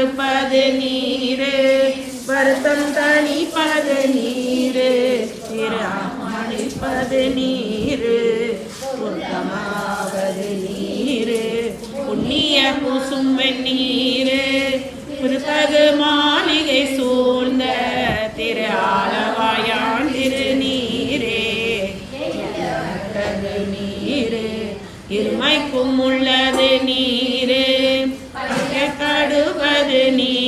அறுப்பது நீரு வருத்தம் தணிப்பது நீரு அழிப்பது நீரு புத்தமாவது நீரு புண்ணிய பூசும் வெந்நீரு புதுப்பது மாளிகை சூழ்ந்த திரு ஆலவாயான் திருநீரே நீரு இருமைக்கும் உள்ளது நீரு கடுவது நீர்